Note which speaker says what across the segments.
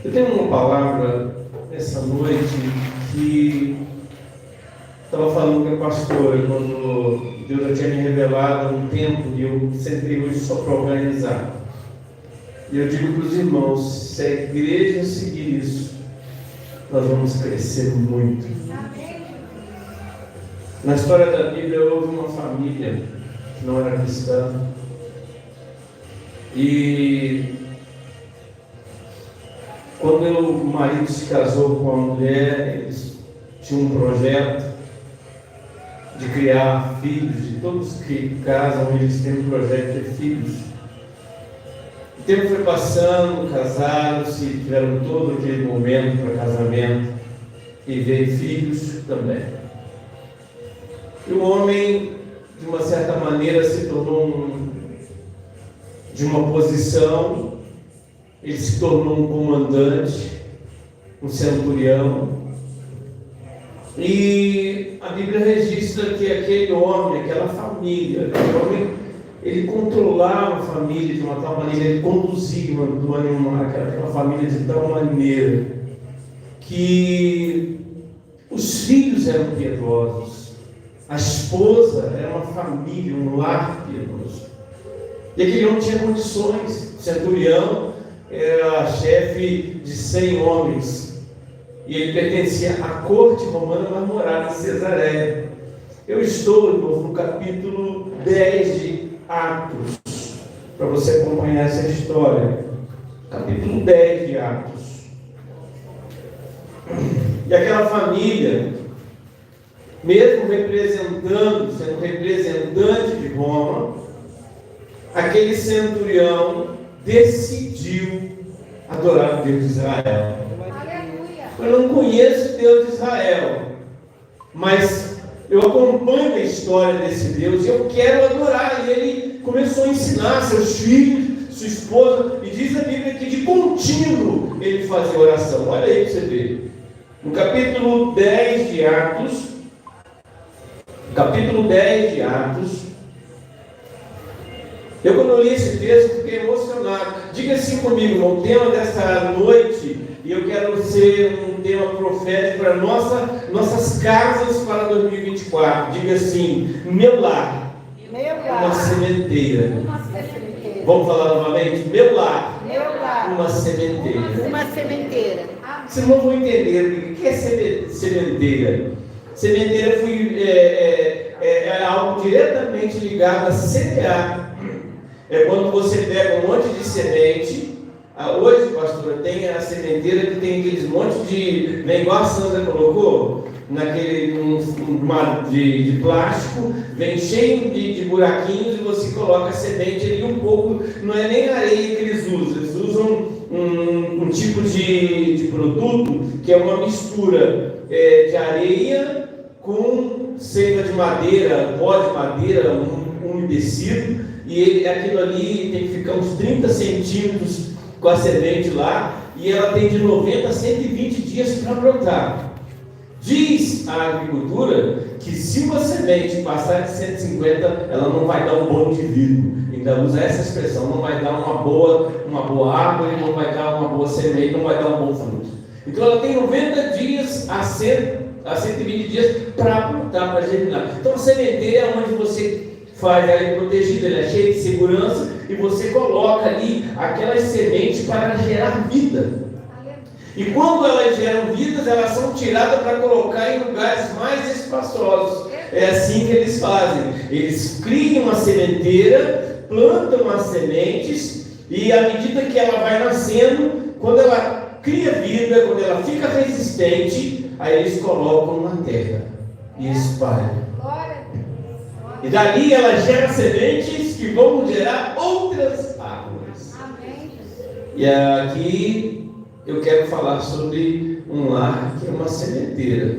Speaker 1: Eu tenho uma palavra essa noite que estava falando com a pastora quando Deus já tinha me revelado há um tempo e eu sentei hoje só para organizar. E eu digo para os irmãos, se a igreja seguir isso, nós vamos crescer muito. Na história da Bíblia houve uma família que não era cristã e quando o marido se casou com a mulher, eles tinham um projeto de criar filhos, e todos que casam, eles têm um projeto de ter filhos. O tempo foi passando, casaram-se, tiveram todo aquele momento para casamento, e veio filhos também. E o homem, de uma certa maneira, se tornou de uma posição, ele se tornou um comandante, um centurião. E a Bíblia registra que aquele homem, aquela família, aquele homem, ele controlava a família de uma tal maneira, ele conduzia aquela família de tal maneira que os filhos eram piedosos, a esposa era uma família, um lar piedoso. E aquele homem tinha condições. O centurião era chefe de 100 homens. E ele pertencia à corte romana, mas morava em Cesareia. Eu estou, irmãos, no capítulo 10 de Atos, para você acompanhar essa história. Capítulo 10 de Atos. E aquela família, mesmo sendo representante de Roma, aquele centurião decidiu adorar o Deus de Israel. Eu não conheço o Deus de Israel, mas eu acompanho a história desse Deus e eu quero adorar. E ele começou a ensinar seus filhos, sua esposa, e diz a Bíblia que de contínuo ele fazia oração. Olha aí para você ver. No capítulo 10 de Atos, eu quando eu li esse texto fiquei emocionado. Diga assim comigo, irmão, o tema dessa noite, e eu quero ser um tema profético para nossas casas para 2024. Diga assim, meu lar, uma sementeira. Vamos falar novamente? Meu lar, uma sementeira. Vocês não vão entender o que é sementeira. Sementeira é algo diretamente ligado a semear. É quando você pega um monte de semente. Hoje, pastor, tem a sementeira que tem aqueles montes de... Vem igual a Sandra colocou, de plástico, vem cheio de buraquinhos e você coloca a semente ali um pouco. Não é nem areia que eles usam um tipo de produto que é uma mistura de areia com seiva de madeira, pó de madeira umedecido, e aquilo ali tem que ficar uns 30 centímetros com a semente lá, e ela tem de 90 a 120 dias para brotar. Diz a agricultura que se uma semente passar de 150, ela não vai dar um bom indivíduo. Ainda usa essa expressão, não vai dar uma boa árvore, não vai dar uma boa semente, não vai dar um bom fruto. Então ela tem 90 dias a 120 dias para brotar, para germinar. Então a sementeira é onde você faz ela protegida, ela é cheia de segurança, e você coloca ali aquelas sementes para gerar vida. E quando elas geram vidas, elas são tiradas para colocar em lugares mais espaçosos. É assim que eles fazem. Eles criam uma sementeira, plantam as sementes, e à medida que ela vai nascendo, quando ela cria vida, quando ela fica resistente, aí eles colocam na terra e espalham. E dali ela gera sementes que vão gerar outras árvores. Amém. E aqui eu quero falar sobre um lar que é uma sementeira,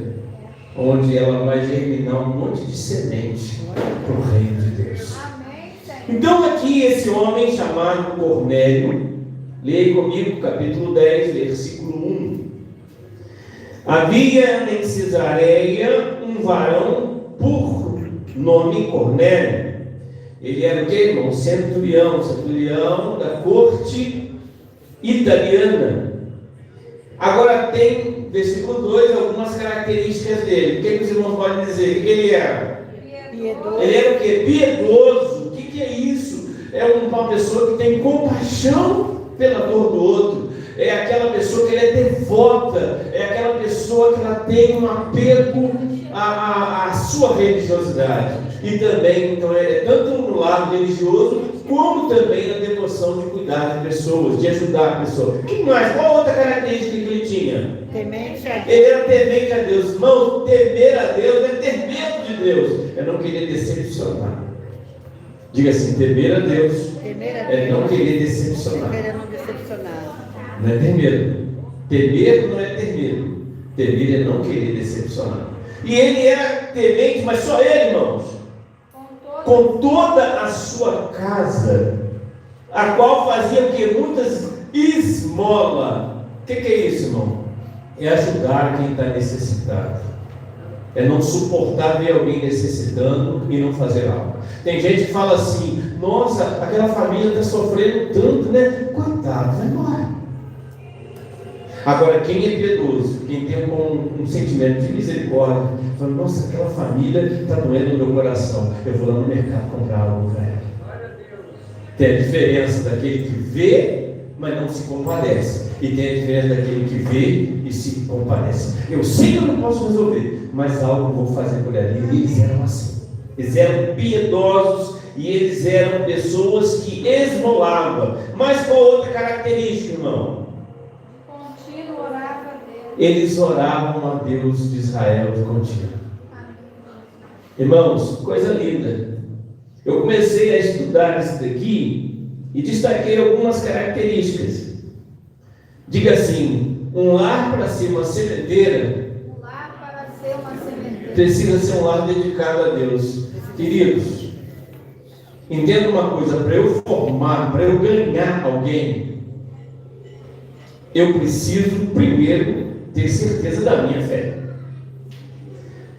Speaker 1: onde ela vai germinar um monte de semente para o reino de Deus. Amém. Então aqui esse homem chamado Cornélio, leia comigo capítulo 10, versículo 1. Havia em Cesareia um varão por nome Cornélio. Ele era o que, irmão? Centurião da corte italiana. Agora tem, versículo 2, algumas características dele. O que os irmãos podem dizer? O que ele era?
Speaker 2: Piedoso.
Speaker 1: Ele era o quê? Piedoso. O que é isso? É uma pessoa que tem compaixão pela dor do outro. É aquela pessoa que é devota. É aquela pessoa que ela tem um apego à sua religiosidade. E também, então, é tanto no lado religioso, como também na devoção de cuidar de pessoas, de ajudar a pessoa. O que mais? Qual outra característica que ele tinha?
Speaker 2: Temente a Deus.
Speaker 1: Ele era temente a Deus. Irmão, temer a Deus é ter medo de Deus. É não querer decepcionar. Diga assim, temer a Deus
Speaker 2: Temer a
Speaker 1: é não
Speaker 2: Deus.
Speaker 1: querer decepcionar.
Speaker 2: Temer é não decepcionar.
Speaker 1: Não é ter medo. Ter medo não é ter medo. Temer é não querer decepcionar. E ele era temente, mas só ele, irmãos. Com toda a sua casa, a qual fazia o que? Muitas esmola. O que é isso, irmão? É ajudar quem está necessitado. É não suportar ver alguém necessitando e não fazer algo. Tem gente que fala assim: nossa, aquela família está sofrendo tanto, né? Coitado, vai embora. Agora, quem é piedoso, quem tem um sentimento de misericórdia, fala: nossa, aquela família está doendo no meu coração, eu vou lá no mercado comprar algo para ela. Tem a diferença daquele que vê, mas não se compadece, e tem a diferença daquele que vê e se compadece. Eu sei que eu não posso resolver, mas algo eu vou fazer por ali. E eles eram assim, eles eram piedosos e eles eram pessoas que esmolavam. Mas qual outra característica, irmão? Eles oravam a Deus de Israel de contínuo. Irmãos, coisa linda. Eu comecei a estudar isso daqui e destaquei algumas características. Diga assim: um lar para ser uma sementeira precisa ser um lar dedicado a Deus. Queridos, entenda uma coisa: para eu formar, para eu ganhar alguém, eu preciso primeiro ter certeza da minha fé.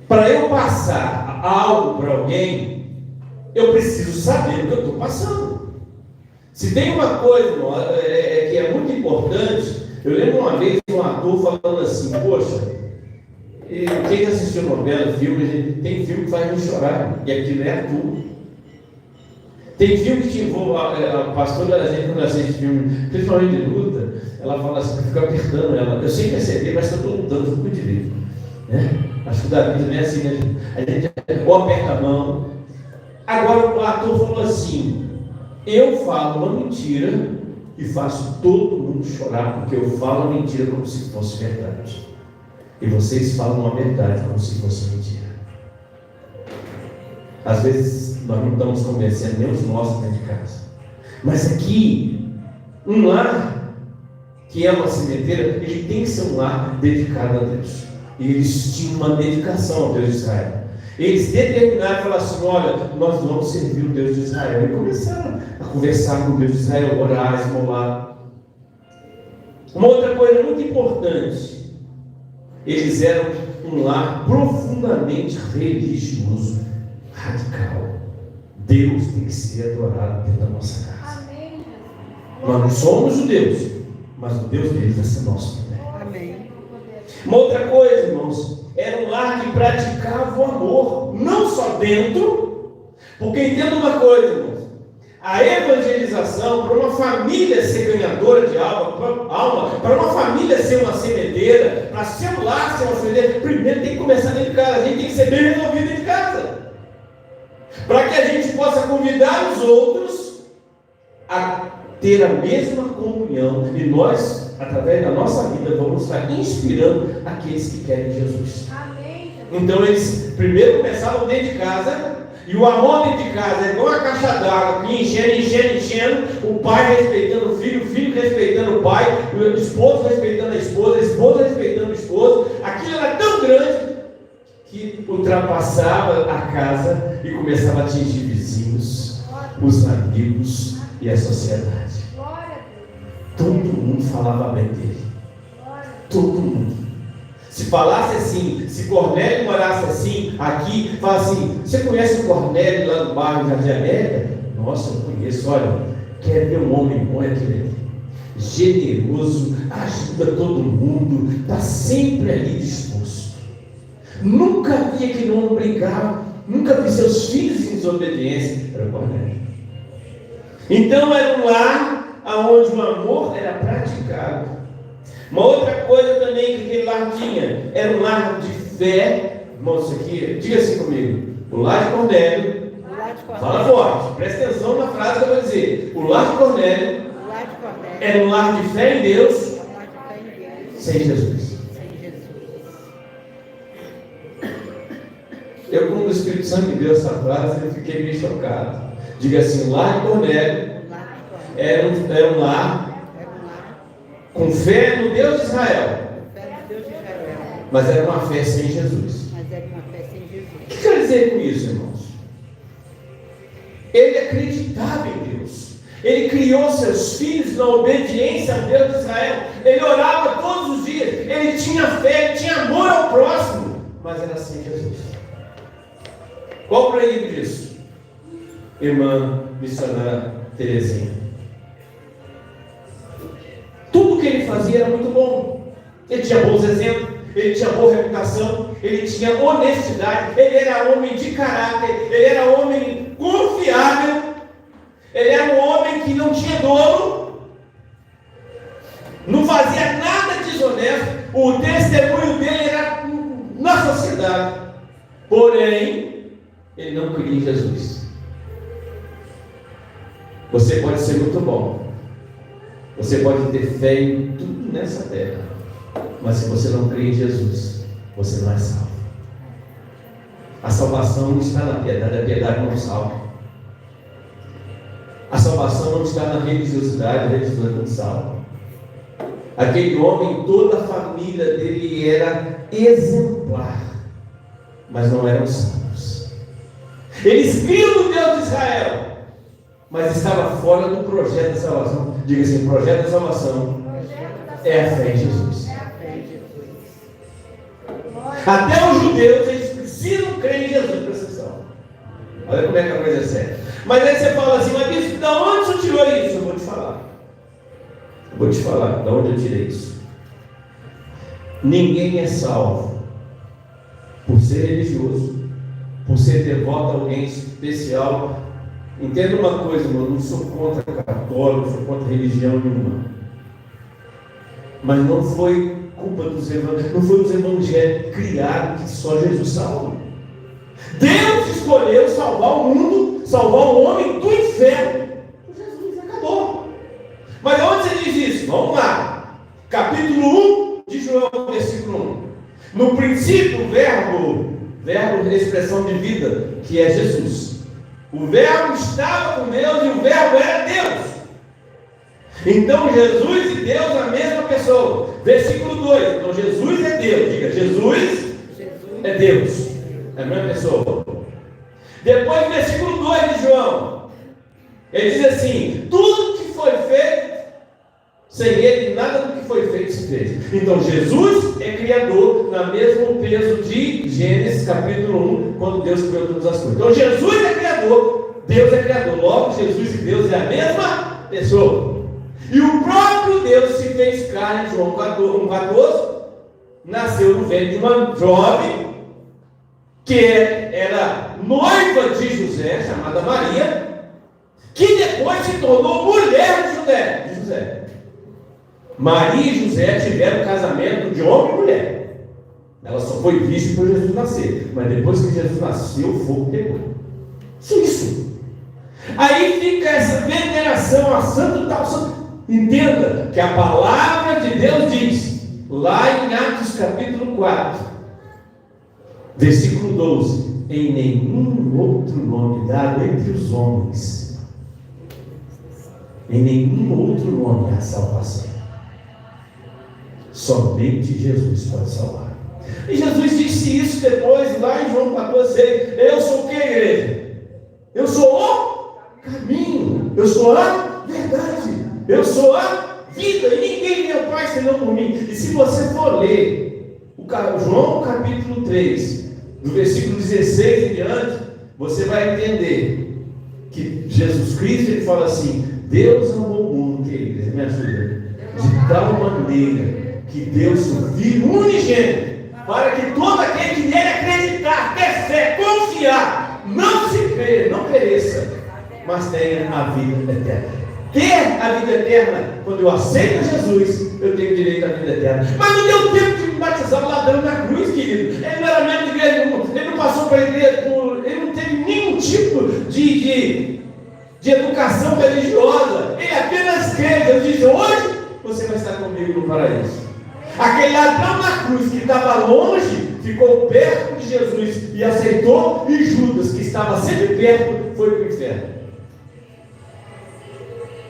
Speaker 1: Para eu passar algo para alguém, eu preciso saber o que eu estou passando. Se tem uma coisa que é muito importante, eu lembro uma vez um ator falando assim: poxa, quem assistiu novela, filme, tem filme que faz me chorar, e aquilo é ator. Tem filme que envolve a pastora da gente, quando assiste filme, principalmente de luta, ela fala assim, fica apertando ela. Eu sei perceber, mas eu estou lutando, fico direito. Né? Acho que o Davi também é assim, né? A gente ou aperta a mão. Agora o ator falou assim: eu falo uma mentira e faço todo mundo chorar, porque eu falo a mentira como se fosse verdade. E vocês falam uma verdade como se fosse mentira. Às vezes nós não estamos convencendo nem os nossos dentro de casa. Mas aqui, um lar que é uma sementeira, ele tem que ser um lar dedicado a Deus. E eles tinham uma dedicação ao Deus de Israel. Eles determinaram e falaram assim: olha, nós vamos servir o Deus de Israel. E começaram a conversar com o Deus de Israel, orar, esmolar. Uma outra coisa muito importante: eles eram um lar profundamente religioso, radical. Deus tem que ser adorado dentro da nossa casa. Amém. Nós não somos judeus, mas o Deus deles vai ser nosso também.
Speaker 2: Amém.
Speaker 1: Uma outra coisa, irmãos, era um lar que praticava o amor, não só dentro, porque entenda uma coisa, irmãos: a evangelização, para uma família ser ganhadora de alma, para uma família ser uma sementeira, para ser um lar ser uma sementeira, primeiro tem que começar dentro de casa. A gente tem que ser bem resolvido dentro de casa, para que a gente possa convidar os outros a ter a mesma comunhão, e nós, através da nossa vida, vamos estar inspirando aqueles que querem Jesus. Amém. Então eles primeiro começavam dentro de casa, e o amor dentro de casa é igual uma caixa d'água, que enchendo, o pai respeitando o filho respeitando o pai, o esposo respeitando a esposa respeitando o esposo. Aquilo era tão grande que ultrapassava a casa e começava a atingir vizinhos, os amigos e a sociedade. Todo mundo falava bem dele. Todo mundo. Se falasse assim, se Cornélio morasse assim, aqui, fala assim: você conhece o Cornélio lá do bairro Jardim América? Nossa, eu conheço, olha, quer ver um homem bom é aquele ali. generoso, ajuda todo mundo, está sempre ali disposto. Nunca vi aquele homem brincar, nunca vi seus filhos em desobediência. Era Cornélio. Então era um lar onde o amor era praticado. Uma outra coisa também que aquele lar tinha, era um lar de fé. Irmão, isso aqui, diga assim comigo: o lar de Cornélio, fala forte, presta atenção na frase que eu vou dizer. O lar de Cornélio era um lar de fé em Deus, sem Jesus. Eu, como o Espírito Santo me deu essa frase, eu fiquei meio chocado. Diga assim: o lar de Cornélio era um lar com fé no Deus de Israel, mas era uma fé sem Jesus. O que quer dizer com isso, irmãos? Ele acreditava em Deus. Ele criou seus filhos na obediência ao Deus de Israel. Ele orava todos os dias. Ele tinha fé, ele tinha amor ao próximo, mas era sem Jesus. Qual o perigo disso? Irmã missionária Terezinha. Tudo que ele fazia era muito bom. Ele tinha bons exemplos, ele tinha boa reputação, ele tinha honestidade, ele era homem de caráter, ele era homem confiável, ele era um homem que não tinha dono, não fazia nada desonesto, o testemunho dele era na sociedade, porém, ele não cria em Jesus. Você pode ser muito bom, você pode ter fé em tudo nessa terra, mas se você não crê em Jesus, você não é salvo. A salvação não está na piedade, a piedade não salva. A salvação não está na religiosidade, a religiosidade não salva. Aquele homem, toda a família dele era exemplar, mas não eram salvos. Eles criam no Deus de Israel, mas estava fora do projeto da salvação. Diga assim: o projeto da salvação é a fé em Jesus. Até os judeus, eles precisam crer em Jesus para ser salvo. Olha como é que a coisa é séria. Mas aí você fala assim: mas isso, de onde você tirou isso? Eu vou te falar. De onde eu tirei isso. Ninguém é salvo por ser religioso, por ser devoto a alguém especial. Entenda uma coisa, irmão, eu não sou contra católico, não sou contra religião nenhuma. Mas não foi culpa dos evangélicos, não foi os evangélicos criados que só Jesus salva. Deus escolheu salvar o mundo, salvar o homem do inferno. Jesus acabou. Mas onde você diz isso? Vamos lá. Capítulo 1 de João, versículo 1. No princípio, o verbo de expressão de vida, que é Jesus. O verbo estava com Deus e o verbo era Deus. Então Jesus e Deus a mesma pessoa. Versículo 2. Então Jesus é Deus. Diga: Jesus é Deus. É a mesma pessoa. Depois, versículo 2 de João, ele diz assim: tudo que foi feito, sem ele, nada do que foi feito se fez. Então Jesus é criador, na mesmo peso de Gênesis capítulo 1, quando Deus criou todas as coisas. Então Jesus é criador, Deus é criador. Logo, Jesus e Deus é a mesma pessoa. E o próprio Deus se fez carne, João 1,14, nasceu no ventre de uma jovem que era noiva de José, chamada Maria, que depois se tornou mulher de José. Maria e José tiveram casamento de homem e mulher. Ela só foi vista por Jesus nascer, mas depois que Jesus nasceu, o fogo pegou. Isso. Aí fica essa veneração a santo tal, santo. Entenda que a palavra de Deus diz, lá em Atos capítulo 4, versículo 12: em nenhum outro nome dado entre os homens, em nenhum outro nome há salvação. Somente Jesus pode salvar. E Jesus disse isso depois, lá em João 14, eu sou o que, igreja? Eu sou o caminho, eu sou a verdade, eu sou a vida, e ninguém vê o Pai senão por mim. E se você for ler João capítulo 3, do versículo 16 em diante, você vai entender que Jesus Cristo, ele fala assim: Deus amou o mundo, queridos, me ajuda. de tal maneira que Deus o Filho unigênito, para que todo aquele que nele acreditar, ter fé, confiar, não se perca, não pereça, mas tenha a vida eterna. Ter a vida eterna, quando eu aceito Jesus, eu tenho direito à vida eterna. Mas não deu tempo de me batizar o ladrão na cruz, querido. Ele não era membro de igreja, ele não passou para a igreja, ele não teve nenhum tipo de educação religiosa. Ele apenas crê. Deus disse: hoje você vai estar comigo no paraíso. Aquele ladrão na cruz que estava longe, ficou perto de Jesus e aceitou, e Judas, que estava sempre perto, foi para o inferno.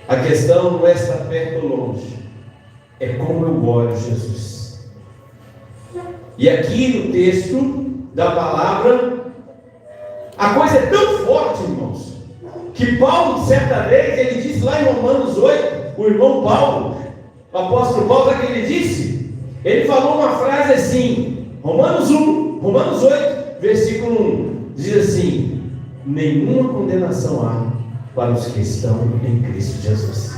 Speaker 1: A questão não é estar perto ou longe, é como eu olho Jesus. E aqui no texto da palavra, a coisa é tão forte, irmãos, que Paulo, certa vez, ele disse lá em Romanos 8, o irmão Paulo, o apóstolo Paulo, sabe o que ele disse? Ele falou uma frase assim, Romanos 8, versículo 1, diz assim: nenhuma condenação há para os que estão em Cristo Jesus.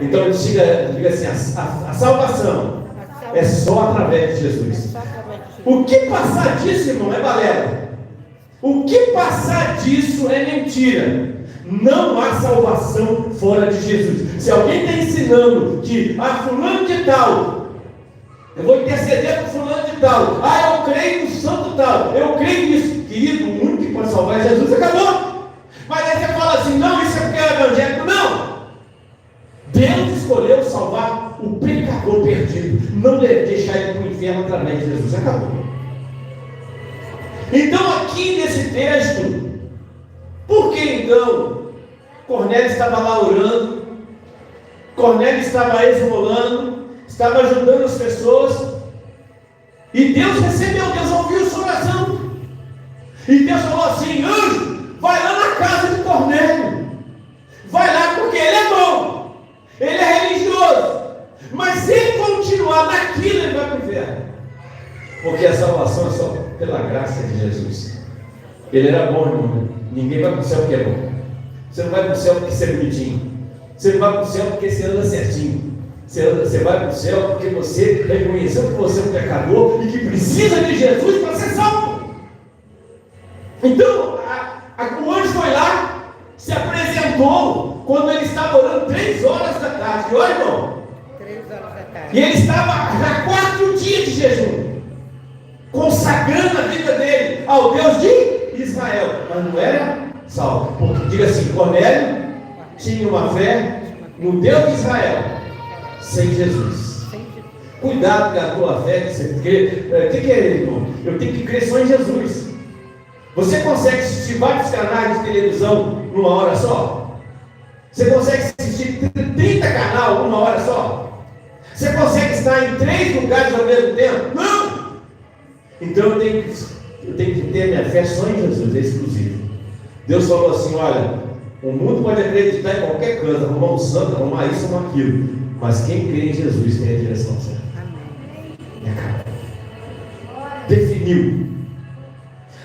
Speaker 1: Então diga assim: a salvação é só através de Jesus. O que passar disso, irmão, é balela. O que passar disso é mentira. Não há salvação fora de Jesus. Se alguém está ensinando que fulano de tal, eu vou interceder por fulano de tal, eu creio no santo tal, eu creio nisso, querido, o único que pode salvar é Jesus, acabou. Mas aí você fala assim: não, isso é porque é evangélico. Não! Deus escolheu salvar o pecador perdido, não deixar ele para o inferno através de Jesus. Acabou. Então, aqui nesse texto, por que então Cornélio estava lá orando, Cornélio estava esmolando, estava ajudando as pessoas, e Deus recebeu, Deus ouviu sua oração, e Deus falou assim: anjo, vai lá na casa de Cornélio, vai lá, porque ele é bom, ele é religioso, mas se ele continuar naquilo, ele vai para o inferno, porque a salvação é só pela graça de Jesus. Ele era bom, irmão. Ninguém vai para o céu porque é bom. Você não vai para o céu porque você é bonitinho, você não vai para o céu porque você anda certinho, você vai para o céu porque você reconheceu que você é um pecador e que precisa de Jesus para ser salvo. Então o anjo foi lá, se apresentou quando ele estava orando 3 horas da tarde. Olha, irmão,
Speaker 2: 3 horas da tarde.
Speaker 1: e ele estava já 4 dias de jejum, consagrando a vida dele ao Deus de Israel, mas não era salvo, porque diga assim: Cornélio tinha uma fé no Deus de Israel, sem Jesus. Cuidado com a tua fé, que você crê. O que é, irmão? Eu tenho que crer só em Jesus. Você consegue assistir vários canais de televisão numa hora só? Você consegue assistir 30 canais numa hora só? Você consegue estar em 3 lugares ao mesmo tempo? Não! Então eu tenho que ter minha fé só em Jesus, é exclusivo. Deus falou assim: olha, o mundo pode acreditar em qualquer coisa, arrumar um santo, arrumar isso, arrumar aquilo, mas quem crê em Jesus tem a direção certa. Definiu.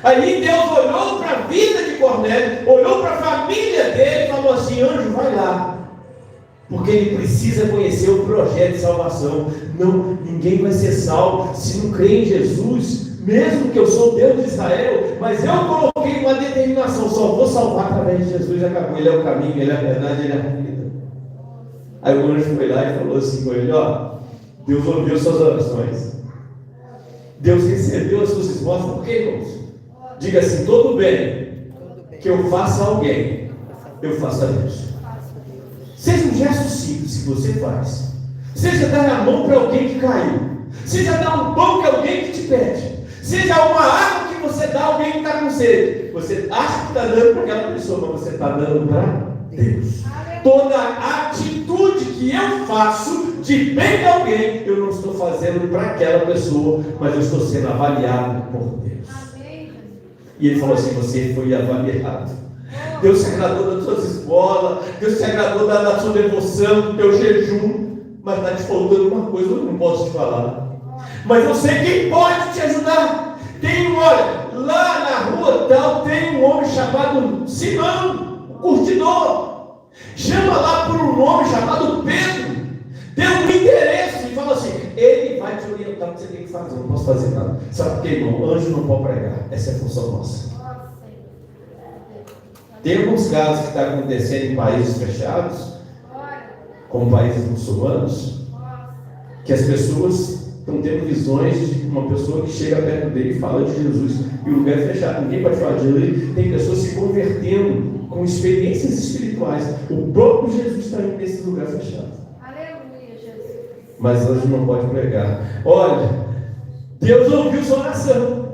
Speaker 1: Aí Deus olhou para a vida de Cornélio, olhou para a família dele e falou assim: anjo, vai lá, porque ele precisa conhecer o projeto de salvação. Não, ninguém vai ser salvo se não crer em Jesus, mesmo que eu sou o Deus de Israel, mas eu coloquei uma determinação: só vou salvar através de Jesus. Acabou. Ele é o caminho, ele é a verdade, ele é a vida. Aí o anjo foi lá e falou assim com ele: Deus ouviu suas orações, Deus recebeu as suas respostas. Por quê, irmãos? Diga assim: todo bem que eu faça a alguém, eu faço a Deus. Seja um gesto simples que você faz, seja dar a mão para alguém que caiu, seja dar um pão para alguém que te pede, seja uma água que você dá a alguém que está com sede. Você acha que está dando para aquela pessoa, mas você está dando para Deus. Toda atitude que eu faço de bem a alguém, eu não estou fazendo para aquela pessoa, mas eu estou sendo avaliado por Deus. E ele falou assim: você foi avaliado. Deus se agradou das suas esmolas, Deus se agradou da sua devoção, do teu jejum, mas está te faltando uma coisa, eu não posso te falar. Mas eu sei quem pode te ajudar. Olha, lá na rua tal, tem um homem chamado Simão, o curtidor. Chama lá por um nome chamado Pedro. Tem um interesse e fala assim, ele vai te orientar o que você tem que fazer, eu não posso fazer nada. Sabe por quê, irmão? Anjo não pode pregar, essa é a função nossa. Tem alguns casos que está acontecendo em países fechados, como países muçulmanos, que as pessoas estão tendo visões de uma pessoa que chega perto dele e fala de Jesus, e o lugar é fechado, ninguém pode falar de Jesus. Tem pessoas se convertendo com experiências espirituais. O próprio Jesus está indo nesse lugar fechado. Mas hoje não pode pregar. Olha, Deus ouviu sua oração,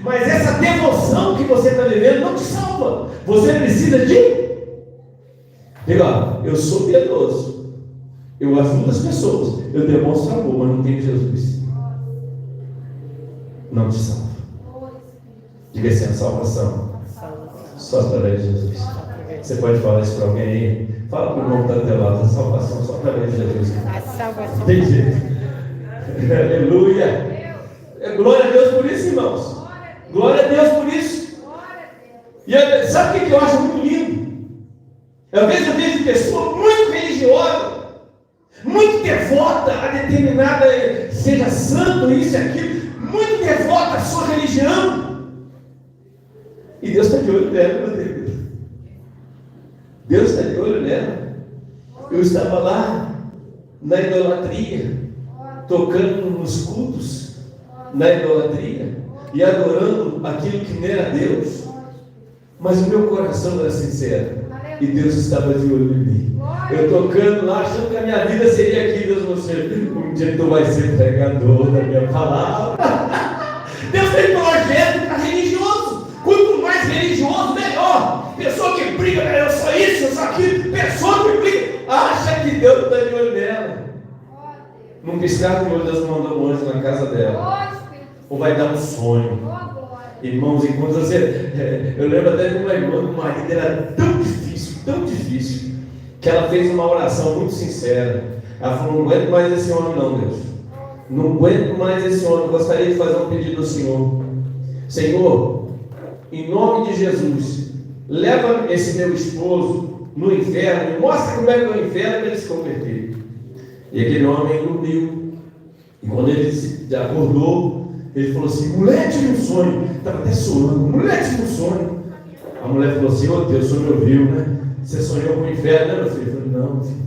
Speaker 1: mas essa devoção que você está vivendo não te salva. Você precisa de... Diga, eu sou piedoso, eu ajudo as pessoas, eu demonstro amor, mas não tenho Jesus. Não te salva. Diga assim, a salvação só através de Jesus. Você pode falar isso para alguém aí? Fala para o irmão que está do teu lado, a salvação só através de Jesus.
Speaker 2: A salvação.
Speaker 1: Tem jeito. Aleluia. Glória a Deus por isso, irmãos. Glória a Deus por isso. E sabe o que eu acho muito lindo? Às vezes eu vejo pessoa muito religiosa, muito devota a determinada, seja santo, isso e aquilo, muito devota à sua religião. E Deus está de olho nela, meu Deus. Deus está de olho nela. Eu estava lá na idolatria, tocando nos cultos, na idolatria, e adorando aquilo que não era Deus, mas o meu coração era sincero, e Deus estava de olho em mim. Eu tocando lá, achando que a minha vida seria aqui. Deus, um dia tu vai ser pregador da minha palavra. Deus tem projeto para religioso. Quanto mais religioso, melhor. Pessoa que briga, eu sou isso, eu sou aquilo. Pessoa que briga, acha que Deus está de olho nela. Num piscar de olho, Deus mandou um anjo na casa dela. Ou vai dar um sonho. Irmãos, enquanto você... Eu lembro até de uma irmã, o marido era tão difícil, que ela fez uma oração muito sincera. Ela falou, não aguento mais esse homem não, Deus. Não aguento mais esse homem. Gostaria de fazer um pedido ao Senhor. Senhor, em nome de Jesus, leva esse meu esposo no inferno, e mostra como é que é o inferno para ele se converter. E aquele homem dormiu. E quando ele se acordou, ele falou assim, mulher, tive um sonho. Estava até suando, mulher, tive um sonho. A mulher falou assim, ô Deus, o senhor me ouviu, né? Você sonhou com o inferno, né, meu filho? Eu falei, não, meu filho.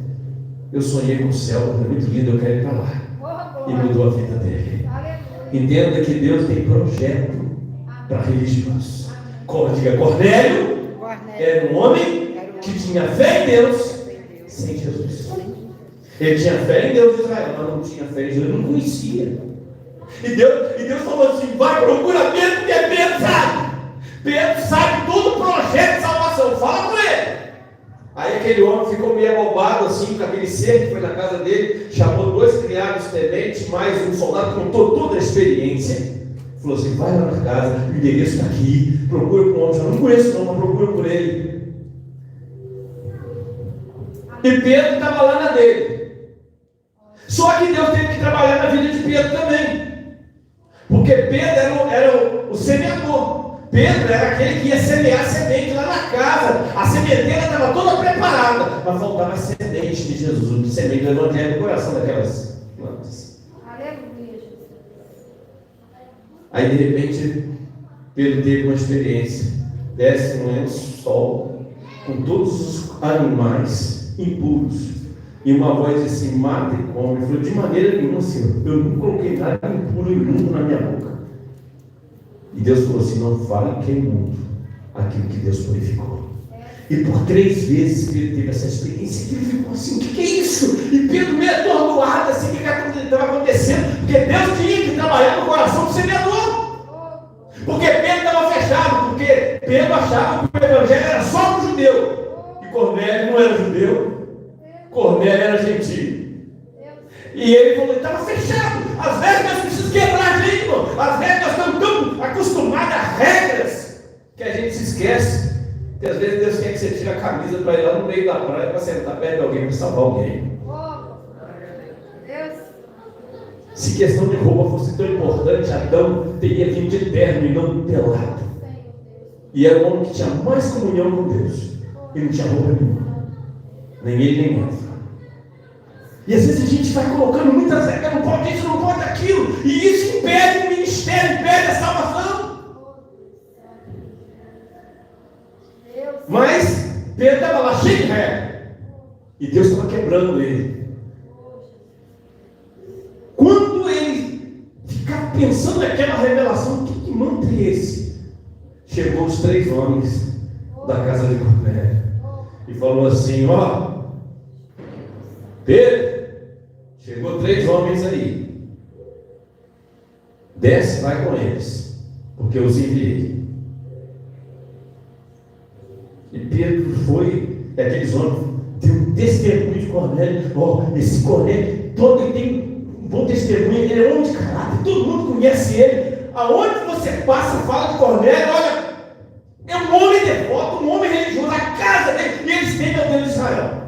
Speaker 1: Eu sonhei com o céu, é muito lindo, eu quero ir para lá. E mudou a vida dele. Entenda que Deus tem projeto para religiosos. Diga, Cornélio era um homem que tinha fé em Deus sem Jesus. Ele tinha fé em Deus de Israel, mas não tinha fé em Jesus, ele não conhecia. E Deus falou assim, vai, procura Pedro, porque Pedro sabe. Pedro sabe todo o projeto de salvação, fala com ele. Aí aquele homem ficou meio abobado assim, com aquele ser que foi na casa dele, chamou 2 criados tenentes, mais um soldado, contou toda a experiência. Falou assim, vai lá na casa, o endereço está aqui, procura por um homem, eu não conheço não, mas procura por ele. E Pedro estava lá na dele. Só que Deus teve que trabalhar na vida de Pedro também. Porque Pedro era o semeador. Pedro era aquele que ia semear a semente lá na casa. A sementeira estava toda preparada, mas faltava a semente de Jesus, a semente do Evangelho no coração daquelas plantas.
Speaker 3: Aleluia.
Speaker 1: Aí de repente Pedro teve uma experiência. Desce um sol com todos os animais impuros. E uma voz disse assim, mata e come. Ele falou, de maneira nenhuma, Senhor, eu não coloquei nada impuro e imundo na minha boca. E Deus falou assim, não fale que é imundo aquilo que Deus purificou. E por 3 vezes Pedro teve essa experiência, que ele ficou assim, o que é isso? E Pedro meio atordoado, assim, o que estava acontecendo? Porque Deus tinha que trabalhar no coração do semeador. Porque Pedro estava fechado, porque Pedro achava que o Evangelho era só para o judeu. E Cornélio não era judeu. Cornélio era gentil. E ele falou, estava fechado. Às vezes nós precisamos quebrar a gente, irmão. Às vezes nós estamos tão acostumados a regras que a gente se esquece. Que às vezes Deus quer que você tire a camisa para ir lá no meio da praia para sentar perto de alguém, para salvar alguém. Se questão de roupa fosse tão importante, Adão teria vindo de terno e não pelado. E era um homem que tinha mais comunhão com Deus. E não tinha roupa nenhuma. Nem ele, nem Eva. E às vezes a gente vai colocando muitas regras, não pode isso, não pode aquilo, e isso impede o ministério, impede a salvação. Mas Pedro estava lá cheio de regra, e Deus estava quebrando ele. Quando ele ficava pensando naquela revelação, que mantra é esse? Chegou os 3 homens da casa de Cornélio e falou assim: ó, Pedro, chegou 3 homens aí, desce, vai com eles, porque eu os enviei. E Pedro foi, e aqueles homens deu um testemunho de Cornélio. Ó, esse Cornélio, todo ele tem um bom testemunho, ele é homem de caráter, todo mundo conhece ele. Aonde você passa, fala de Cornélio, olha, é um homem devoto, um homem religioso, a casa dele, e eles têm o Deus de Israel.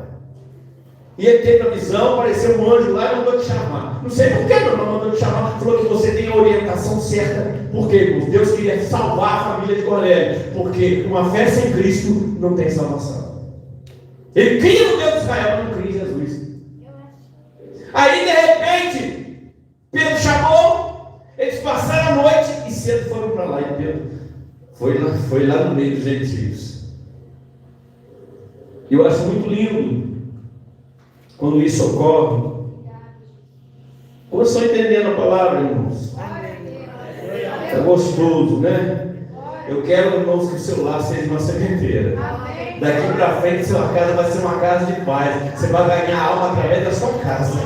Speaker 1: E ele teve a visão, apareceu um anjo lá e mandou te chamar. Não sei por que não, mas mandou te chamar, falou que você tem a orientação certa. Por quê? Porque Deus queria salvar a família de Cornélio, porque uma fé sem Cristo não tem salvação. Ele cria no Deus de Israel, mas não cria em Jesus. Aí de repente, Pedro chamou, eles passaram a noite e cedo foram para lá. E Pedro foi lá no meio dos gentios. E eu acho muito lindo quando isso ocorre. Como estão entendendo a palavra, irmãos? É gostoso, né? Eu quero, irmãos, que o seu lar seja uma sementeira. Daqui para frente, sua casa vai ser uma casa de paz. Você vai ganhar alma através da sua casa.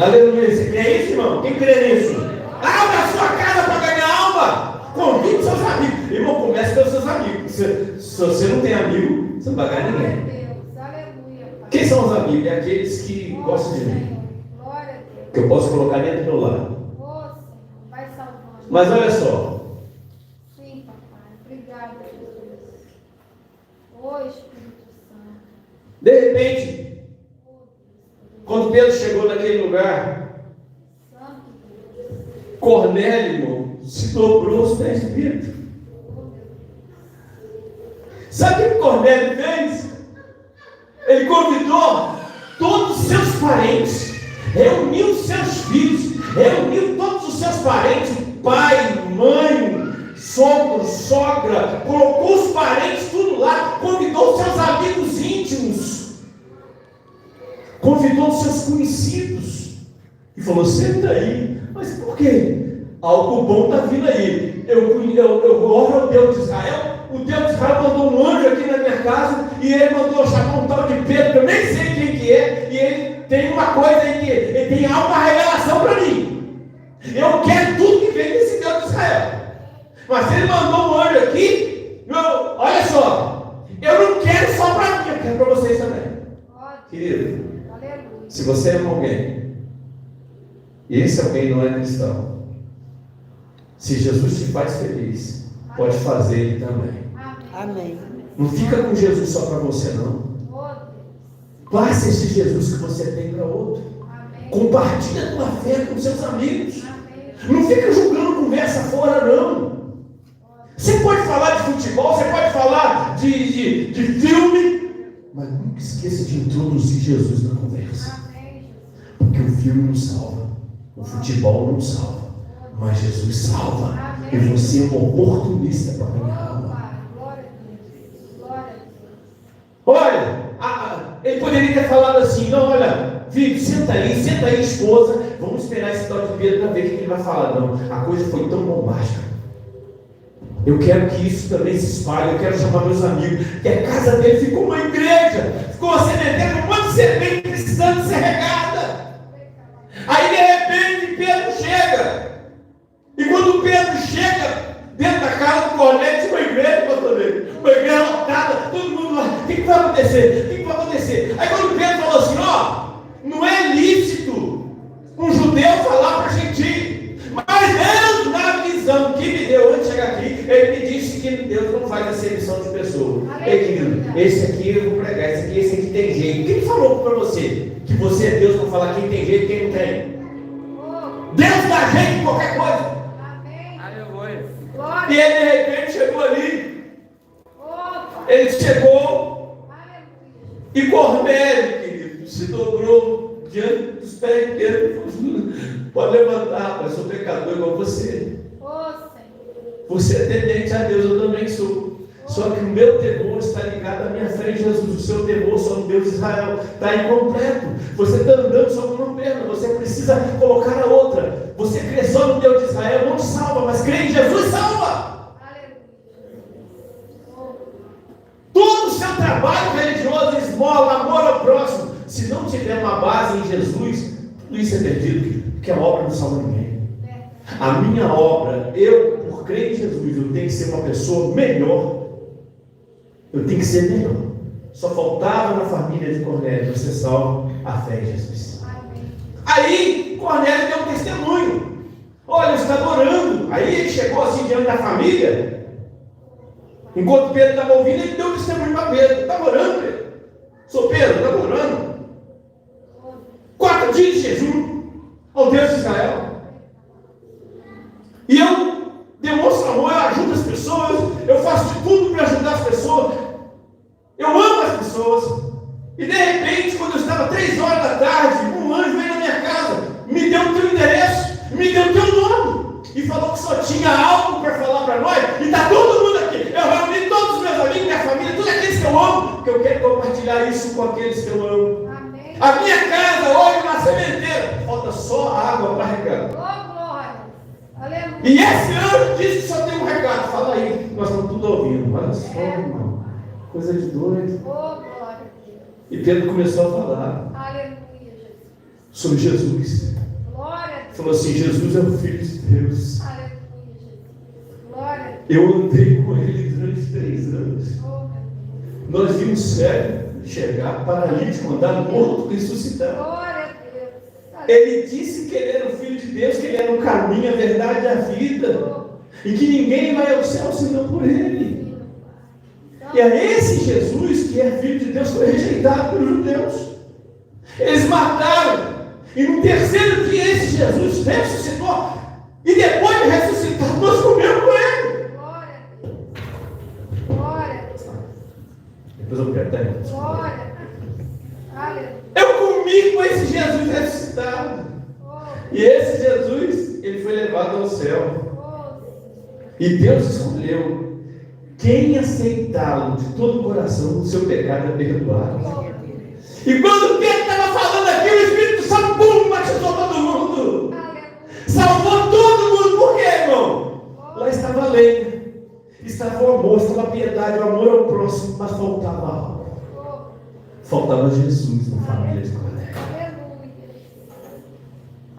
Speaker 1: Aleluia. Você crê isso, irmão? Quem crê nisso? Abra a sua casa para ganhar alma. Convide seus amigos. Irmão, comece pelos seus amigos. Se você não tem amigo, você não vai ganhar ninguém. Quem são os amigos? É aqueles que gostam de mim, que eu posso colocar dentro do meu lar. Mas olha só.
Speaker 3: Sim, papai. Obrigada, Jesus. Ô, Espírito Santo.
Speaker 1: De repente, quando Pedro chegou naquele lugar, Cornélio, irmão, se dobrou aos pés de Pedro. Sabe o que Cornélio fez? Ele convidou todos os seus parentes, reuniu os seus filhos, reuniu todos os seus parentes, pai, mãe, sogro, sogra, colocou os parentes tudo lá, convidou os seus amigos íntimos, convidou os seus conhecidos, e falou: senta aí. Mas por quê? Algo bom está vindo aí. Eu oro ao Deus de Israel. O Deus de Israel mandou um anjo aqui na minha casa, e ele mandou chamar um tal de Pedro, que eu nem sei quem que é, e ele tem uma coisa aí, que ele tem alguma revelação para mim. Eu quero tudo que vem desse Deus de Israel. Mas se ele mandou um anjo aqui, olha só, eu não quero só para mim, eu quero para vocês também. Querido, se você ama alguém, e esse alguém não é cristão, se Jesus te faz feliz, pode fazer ele também.
Speaker 2: Amém.
Speaker 1: Não fica com Jesus só para você, não. Passe esse Jesus que você tem para outro. Compartilha a tua fé com seus amigos. Não fica julgando conversa fora, não. Você pode falar de futebol, você pode falar de filme, mas nunca esqueça de introduzir Jesus na conversa. Porque o filme não salva, o futebol não salva, mas Jesus salva. E você é um oportunista para ganhar alma. Olha, ele poderia ter falado assim: não, olha, filho, senta aí, esposa, vamos esperar esse tal de Pedro para ver o que ele vai falar. Não, a coisa foi tão bombástica. Eu quero que isso também se espalhe, eu quero chamar meus amigos. E a casa dele ficou uma igreja, ficou uma sementeira, um monte de semente precisando ser regada. Aí de repente Pedro chega. E quando Pedro chega dentro da casa do Cornélio, tinha uma igreja, pastor dele, uma igreja lotada, todo mundo lá: o que vai acontecer? O que vai acontecer? Aí quando Pedro falou assim: ó, não é lícito um judeu falar para gentil, mas Deus, na visão que me deu antes de chegar aqui, ele me disse que Deus não faz acepção de pessoa. Ei, querido, esse aqui eu vou pregar, esse aqui tem jeito. Quem falou para você que você é Deus para falar quem tem jeito e quem não tem? Deus dá jeito em qualquer coisa. E ele de repente chegou ali. Ele chegou. E Cornélio, querido, se dobrou diante do pés de Pedro. Pode levantar, rapaz, eu sou pecador igual você.
Speaker 3: Ô, Senhor.
Speaker 1: Você é temente a Deus, eu também sou. Só que o meu temor está ligado à minha fé em Jesus. O seu temor só no Deus de Israel está incompleto. Você está andando só com uma perna, você precisa colocar a outra. Você crê só no Deus de Israel, não te salva, mas crê em Jesus, salva. Todo o seu trabalho religioso, esmola, amor ao próximo, se não tiver uma base em Jesus, tudo isso é perdido, porque a obra não salva ninguém. A minha obra, eu, por crer em Jesus, eu tenho que ser uma pessoa melhor. Eu tenho que ser melhor. Só faltava na família de Cornélio ser salvo a fé em Jesus. Aí Cornélio deu um testemunho. Olha, você está adorando. Aí ele chegou assim diante da família. Enquanto Pedro estava ouvindo, ele deu um testemunho para Pedro. Estava orando, Pedro. Sou Pedro, estava orando. 4 dias de jejum ao Deus de Israel. E eu demonstro amor, eu ajudo as pessoas, eu faço de tudo para ajudar as pessoas, eu amo as pessoas. E de repente, quando eu estava 3 horas da tarde, um anjo veio na minha casa, me deu o teu endereço, me deu o teu nome, e falou que só tinha algo para falar para nós, e está todo mundo aqui. Eu reuni todos os meus amigos, minha família, todos aqueles que eu amo, porque eu quero compartilhar isso com aqueles que eu amo.
Speaker 3: Amém.
Speaker 1: A minha casa hoje na sementeira, falta só água para regar.
Speaker 3: Ô, glória. Aleluia.
Speaker 1: E esse ano disse que só tem um recado. Fala aí, nós estamos tudo ouvindo. Olha só, irmão. Coisa de doido.
Speaker 3: Ô, glória a Deus.
Speaker 1: E Pedro começou a falar
Speaker 3: Aleluia, Jesus.
Speaker 1: sobre Jesus.
Speaker 3: Glória a Deus.
Speaker 1: Falou assim: Jesus é o Filho de Deus.
Speaker 3: Aleluia, Jesus. Glória a Deus.
Speaker 1: Eu andei com ele durante 3 anos.
Speaker 3: Ô, meu Deus.
Speaker 1: Nós vimos cego chegar, paralítico, andar, morto, ressuscitar.
Speaker 3: Glória a Deus.
Speaker 1: Ele disse que ele era o Filho de Deus, que ele era o caminho, a verdade e a vida. E que ninguém vai ao céu senão por ele. E é esse Jesus, que é Filho de Deus, foi rejeitado pelos judeus. Eles mataram. E no 3º dia esse Jesus ressuscitou. E depois de ressuscitar, nós comemos com ele.
Speaker 3: Glória a Deus. Glória a Deus.
Speaker 1: Depois eu quero terminar.
Speaker 3: Glória a Deus. Aleluia.
Speaker 1: Eu comi com esse Jesus ressuscitado. E esse Jesus, ele foi levado ao céu. E Deus escolheu quem aceitá-lo de todo o coração, o seu pecado é perdoado. E quando Pedro estava falando aqui, o Espírito Santo, pum, batizou todo mundo. Salvou todo mundo. Por quê, irmão? Lá estava a lei, estava o amor, estava a piedade, o amor ao próximo, mas faltava algo. Faltava Jesus na família de Cornélio.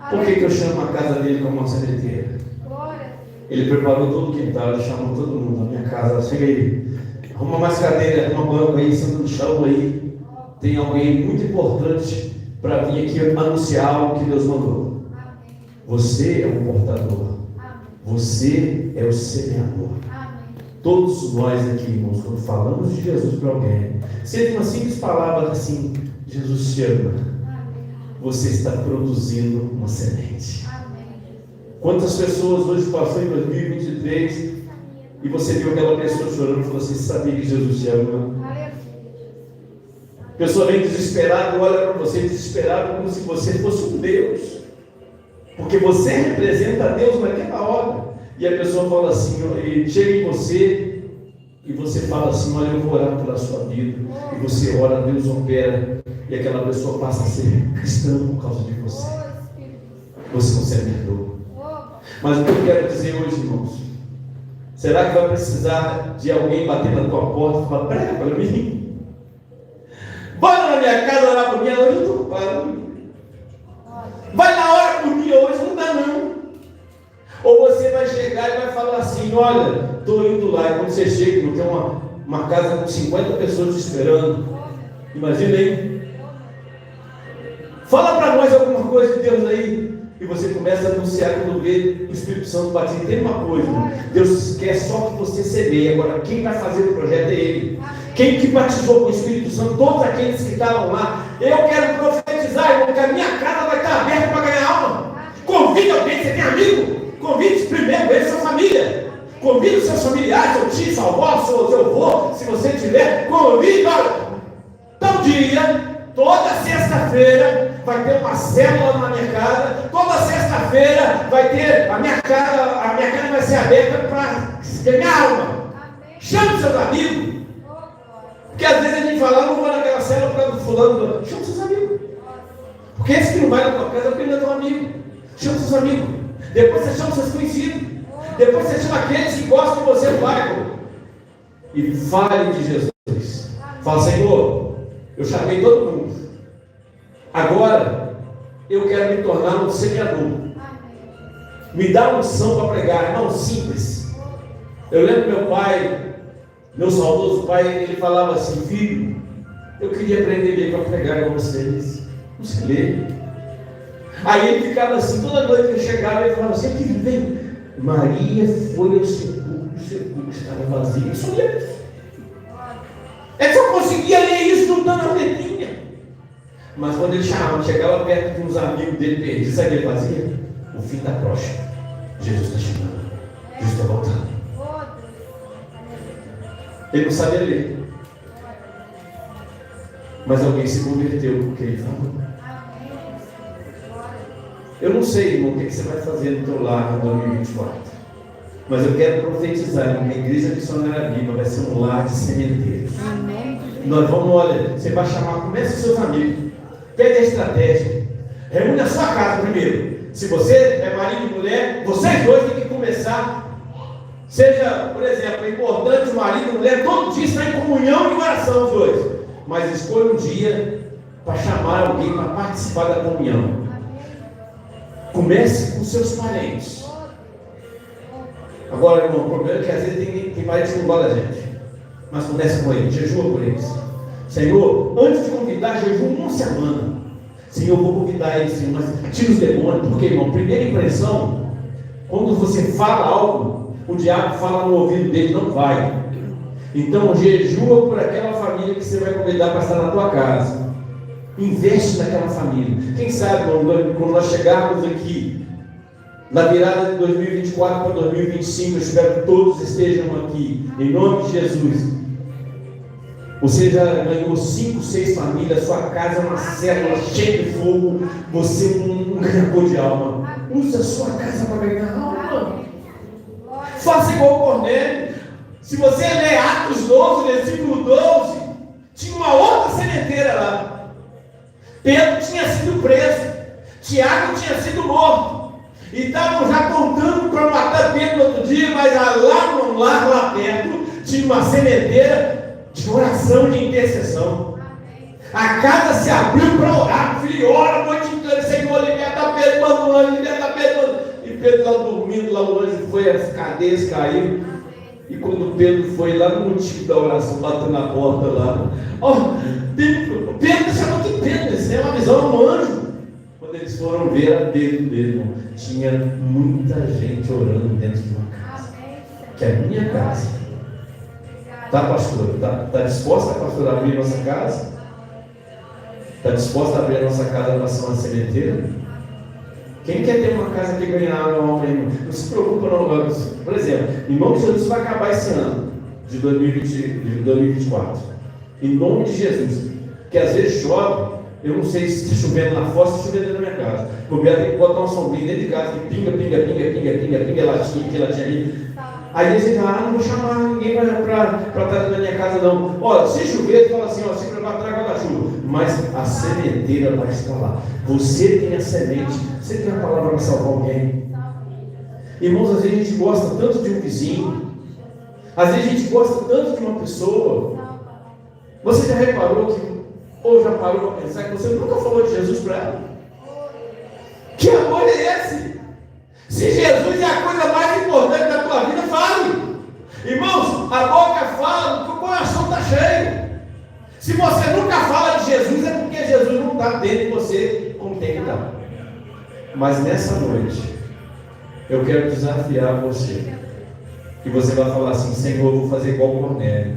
Speaker 1: Por que eu chamo a casa dele como uma sementeira? Ele preparou todo o quintal, ele chamou todo mundo na minha casa. Chega aí, arruma mais cadeira, arruma banco aí, senta no chão aí. Tem alguém muito importante para vir aqui anunciar algo que Deus mandou. Você é o portador. Você é o semeador. Todos nós aqui, irmãos, quando falamos de Jesus para alguém, seja uma simples palavra assim: Jesus te ama. Você está produzindo uma semente. Quantas pessoas hoje passou em 2023 e você viu aquela pessoa chorando e falou assim: sabia que Jesus te ama? A pessoa vem desesperada e olha para você desesperado como se você fosse um Deus, porque você representa a Deus naquela hora. E a pessoa fala assim, e chega em você e você fala assim: olha, eu vou orar pela sua vida. E você ora, Deus opera, e aquela pessoa passa a ser cristã por causa de você. Você não se perdoa. Mas o que eu quero dizer hoje, irmãos, será que vai precisar de alguém bater na tua porta e falar: prega para mim? Bora na minha casa orar por mim, hoje eu estou ocupado. Vai na hora por mim hoje, não dá não. Ou você vai chegar e vai falar assim: olha, estou indo lá. E quando você chega, não tem uma casa com 50 pessoas te esperando. Imagina aí. Fala para nós alguma coisa de Deus aí. E você começa a anunciar quando vê o Espírito Santo bater. Tem uma coisa: Deus quer só que você semeie. Agora, quem vai fazer o projeto é Ele. Quem que batizou com o Espírito Santo? Todos aqueles que estavam lá. Eu quero profetizar, irmão, que a minha casa vai estar aberta para ganhar alma. Convide alguém, você tem amigo? Convide primeiro ele, sua família. Convide os seus familiares, seu tio, sua avó, seu avô, se você tiver. Convide, olha, tal dia, toda sexta-feira, vai ter uma célula na minha casa, toda sexta-feira vai ter a minha casa vai ser aberta para ter minha alma. Chame seus amigos. Porque às vezes a gente fala, não vou naquela célula para fulano. Chama seus amigos. Porque esse que não vai na tua casa é porque ele não é teu amigo. Chama seus amigos. Depois você chama seus conhecidos. Depois você chama aqueles que gostam de você no bairro. E fale de Jesus. Fala, Senhor, eu chamei todo mundo. Agora eu quero me tornar um semeador. Me dá unção para pregar, não simples. Eu lembro meu pai, meu saudoso pai, ele falava assim: filho, eu queria aprender a ler para pregar igual vocês. Não sei ler. Aí ele ficava assim, toda noite ele chegava e ele falava assim: filho, vem. Maria foi ao sepulcro, o sepulcro estava vazio. Ele só lia isso. Ele só conseguia ler isso juntando a letrinha. Mas quando ele chegava perto de uns amigos dele perdidos, sabe o que ele fazia? O fim está próximo. Jesus está chegando. Jesus está voltando. Ele não sabia ler. Mas alguém se converteu porque ele falou. Eu não sei, irmão, o que você vai fazer no teu lar em 2024. Mas eu quero profetizar que a igreja missionária viva vai ser um lar de sementeiros. Nós vamos, olha, você vai chamar, comece os seus amigos. Pede a estratégia. Reúne a sua casa primeiro. Se você é marido e mulher, vocês dois têm que começar. Seja, por exemplo, é importante o marido e a mulher todo dia estar em comunhão e oração os dois. Mas escolha um dia para chamar alguém para participar da comunhão. Comece com seus parentes. Agora, irmão, o problema é que às vezes tem parente que não gosta da gente. Mas comece com eles, jejua por eles. Senhor, antes de convidar, jejua uma semana. Senhor, eu vou convidar eles, Senhor, mas tira os demônios. Porque, irmão, primeira impressão, quando você fala algo, o diabo fala no ouvido dele, não vai. Então, jejua por aquela família que você vai convidar para estar na tua casa. Investe naquela família. Quem sabe, quando nós chegarmos aqui, na virada de 2024 para 2025, eu espero que todos estejam aqui, em nome de Jesus. Você já ganhou 5, 6 famílias, sua casa é uma célula cheia de fogo, você um ganhador de alma. Usa a sua casa para ganhar alma. Faça igual o Cornélio. Se você ler Atos 12, versículo 12, tinha uma outra sementeira lá. Pedro tinha sido preso, Tiago tinha sido morto, e estavam já contando para matar Pedro no outro dia, mas lá perto tinha uma sementeira de oração e de intercessão. A casa se abriu para orar, filho, ora a noite inteira, Senhor, liberta Pedro, manda o anjo, liberta Pedro. E Pedro lá dormindo, lá o anjo foi, as cadeias caíram. E quando Pedro foi lá no motivo da oração, batendo na porta lá, Pedro chamou de Pedro, isso é uma visão do anjo. Quando eles foram ver a Pedro mesmo, tinha muita gente orando dentro de uma casa, que é a minha casa. Tá, pastor? Tá disposta, pastor, a abrir nossa casa? Está disposta a abrir a nossa casa para ser uma sementeira? Quem quer ter uma casa que ganha alma, irmão? Não se preocupa, não. Por exemplo, em nome de Jesus vai acabar esse ano de 2024. Em nome de Jesus. Porque às vezes chove, eu não sei se está chovendo lá fora, se está chovendo dentro da minha casa. O Beto tem que botar uma sombrinha dentro de casa, que pinga, latinha ali. Aí a gente fala, não vou chamar ninguém para estar dentro da minha casa, não. Olha, se chover, tu fala assim, se prepara para tragar da chuva. Mas a sementeira vai estar lá. Você tem a semente, você tem a palavra para salvar alguém. Irmãos, às vezes a gente gosta tanto de um vizinho, às vezes a gente gosta tanto de uma pessoa. Você já reparou que, ou já parou para pensar que você nunca falou de Jesus para ela? Que amor é esse? Se Jesus é a coisa mais importante da tua vida, fale. Irmãos, a boca fala porque o coração está cheio. Se você nunca fala de Jesus, é porque Jesus não está dentro de você como tem que estar. Mas nessa noite, eu quero desafiar você. Que você vai falar assim, Senhor, eu vou fazer igual o Cornélio.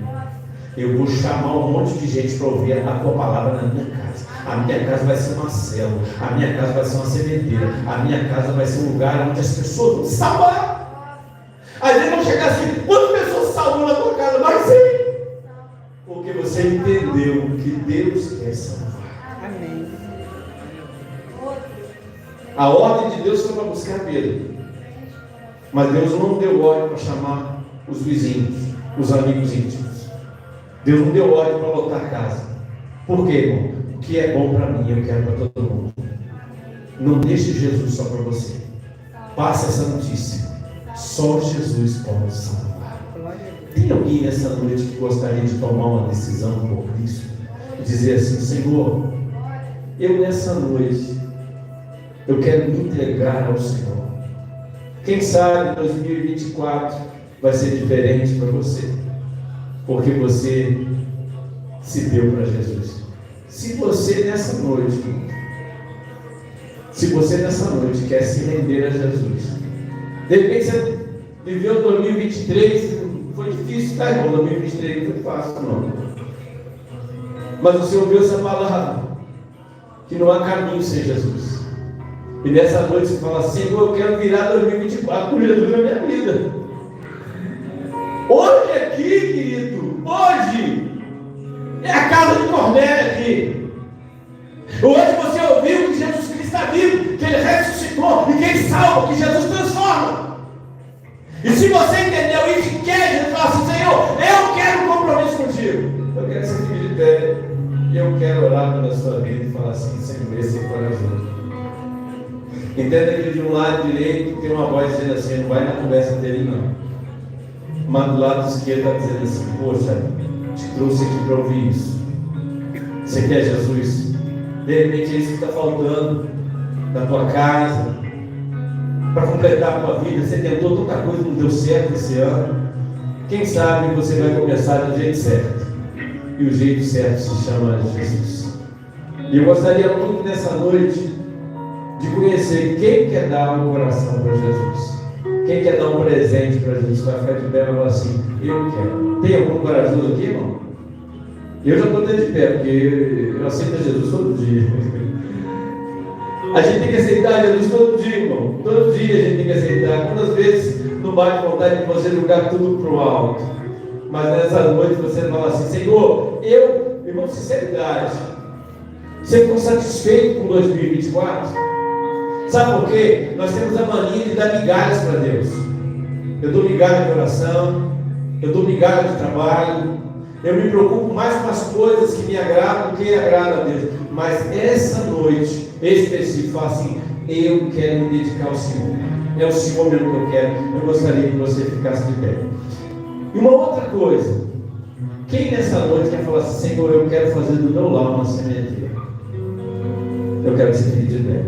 Speaker 1: Eu vou chamar um monte de gente para ouvir a tua palavra na minha casa. A minha casa vai ser uma célula. A minha casa vai ser uma sementeira. A minha casa vai ser um lugar onde as pessoas vão se salvar. Às vezes vão chegar assim, quantas pessoas se salvam na tua casa? Mas sim. Porque você entendeu que Deus quer salvar.
Speaker 2: Amém.
Speaker 1: A ordem de Deus foi para buscar Pedro. Mas Deus não deu ordem para chamar os vizinhos, os amigos íntimos. Deus não deu ordem para lotar a casa. Por quê, irmão? O que é bom para mim, eu quero para todo mundo. Não deixe Jesus só para você. Passa essa notícia. Só Jesus pode salvar. Tem alguém nessa noite que gostaria de tomar uma decisão por Cristo? E dizer assim: Senhor, eu nessa noite, eu quero me entregar ao Senhor. Quem sabe 2024 vai ser diferente para você, porque você se deu para Jesus. Se você nessa noite quer se render a Jesus, de repente você viveu 2023, foi difícil, tá, irmão? 2023 não foi fácil, não. Mas você ouviu essa palavra, que não há caminho sem Jesus. E nessa noite você fala: Senhor, eu quero virar 2024 com Jesus na minha vida. Hoje aqui, querido, hoje é a casa de Cornélio aqui. Hoje você ouviu que Jesus Cristo está vivo, que Ele ressuscitou e que Ele salva, que Jesus transforma. E se você entendeu isso e quer, Jesus fala assim: Senhor, eu quero um compromisso contigo. Eu quero ser filho de pé. E eu quero orar pela sua vida e falar assim: Senhor, esse é corajoso. Entenda que de um lado direito tem uma voz dizendo assim: não vai na conversa dele não. Mas do lado esquerdo está dizendo assim: poxa, te trouxe aqui para ouvir isso. Você quer Jesus? De repente é isso que está faltando na tua casa, para completar a tua vida. Você tentou tanta coisa, não deu certo esse ano. Quem sabe você vai começar do jeito certo. E o jeito certo se chama Jesus. E eu gostaria muito nessa noite de conhecer quem quer dar um coração para Jesus. Quem quer dar um presente para Jesus? Vai ficar de pé e vai falar assim: eu quero. Tem algum corajoso aqui, irmão? Eu já estou de pé, porque eu aceito Jesus todo dia. A gente tem que aceitar Jesus todo dia, irmão. Todo dia a gente tem que aceitar. Quantas vezes não bate vontade de você jogar tudo para o alto? Mas nessa noite você fala assim: Senhor, irmão, sinceridade, você ficou satisfeito com 2024? Sabe por quê? Nós temos a mania de dar migalhas para Deus. Eu dou migalha de oração, eu dou migalha de trabalho, eu me preocupo mais com as coisas que me agradam do que agrada a Deus. Mas essa noite, específico, fala assim: eu quero me dedicar ao Senhor. É o Senhor mesmo que eu quero. Eu gostaria que você ficasse de pé. E uma outra coisa: quem nessa noite quer falar assim: Senhor, eu quero fazer do meu lar uma sementeira? Eu quero ser filho de pé.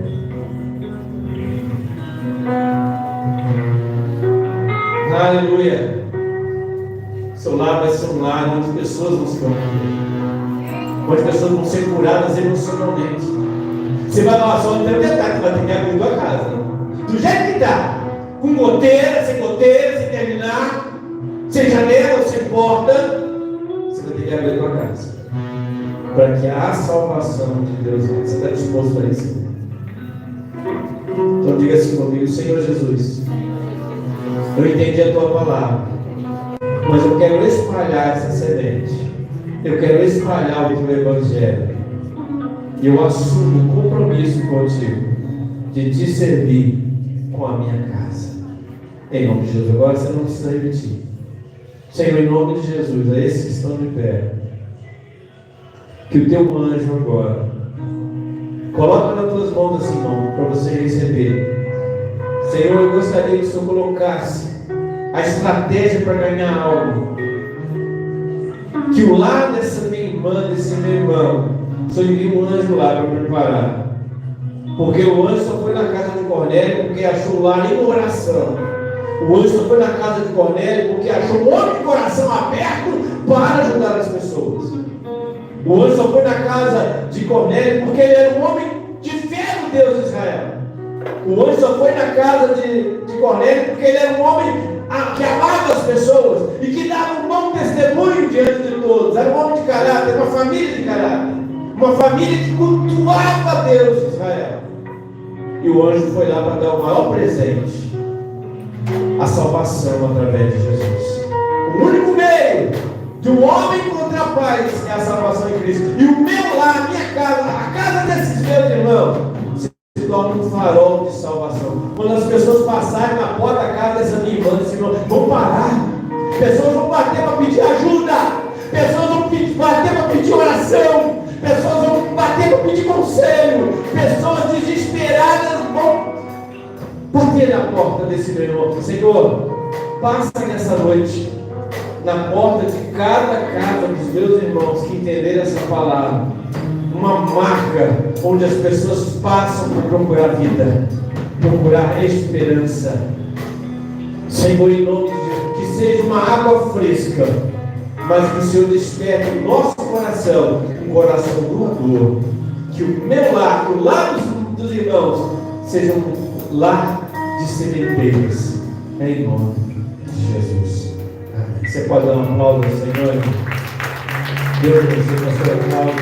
Speaker 1: Aleluia. Seu lar vai ser um lar onde pessoas vão se converter, onde pessoas vão ser curadas emocionalmente. Você vai lá só no tempo de ataque, vai ter que abrir a tua casa, do jeito que está, com goteira, sem terminar, sem janela, sem porta. Você vai ter que abrir a tua casa, para que a salvação de Deus, você está disposto a receber. Então diga assim comigo: Senhor Jesus, eu entendi a tua palavra, mas eu quero espalhar essa semente. Eu quero espalhar o teu evangelho. E eu assumo o compromisso contigo de te servir com a minha casa. Em nome de Jesus. Agora você não precisa repetir. Senhor, em nome de Jesus, a esses que estão de pé, que o teu anjo agora coloca nas tuas mãos assim, irmão, para você receber. Senhor, eu gostaria que o Senhor colocasse a estratégia para ganhar algo. Que o lar dessa minha irmã, desse meu irmão, o Senhor envia um anjo lá para preparar. Porque o anjo só foi na casa de Cornélio porque achou lá em oração. O anjo só foi na casa de Cornélio porque achou um homem de coração aberto para ajudar as pessoas. O anjo só foi na casa de Cornélio porque ele era um homem de fé no Deus de Israel. O anjo só foi na casa de Cornélio porque ele era um homem que amava as pessoas e que dava um bom testemunho diante de todos. Era um homem de caráter, uma família de caráter, uma família que cultuava Deus de Israel. E o anjo foi lá para dar o maior presente: a salvação através de Jesus. O único meio de um homem encontrar paz é a salvação em Cristo. E o meu lar, a minha casa, a casa desses meus irmãos, se torna um farol de salvação. Quando as pessoas passarem na porta da casa dessa minha irmã, desse irmão, vão parar. Pessoas vão bater para pedir ajuda. Pessoas vão bater para pedir oração. Pessoas vão bater para pedir conselho. Pessoas desesperadas vão bater na porta desse meu irmão. Senhor, passa nessa noite na porta de cada casa dos meus irmãos que entenderam essa palavra, uma marca onde as pessoas passam para procurar vida, procurar esperança. Senhor, em nome de Jesus, que seja uma água fresca, mas que o Senhor desperte o nosso coração, um coração doador, que o meu lar, o lar dos irmãos, seja um lar de sementeiras, em nome de Jesus. Amém. Você pode dar um aplauso ao Senhor? Deus abençoe a sua aplauso.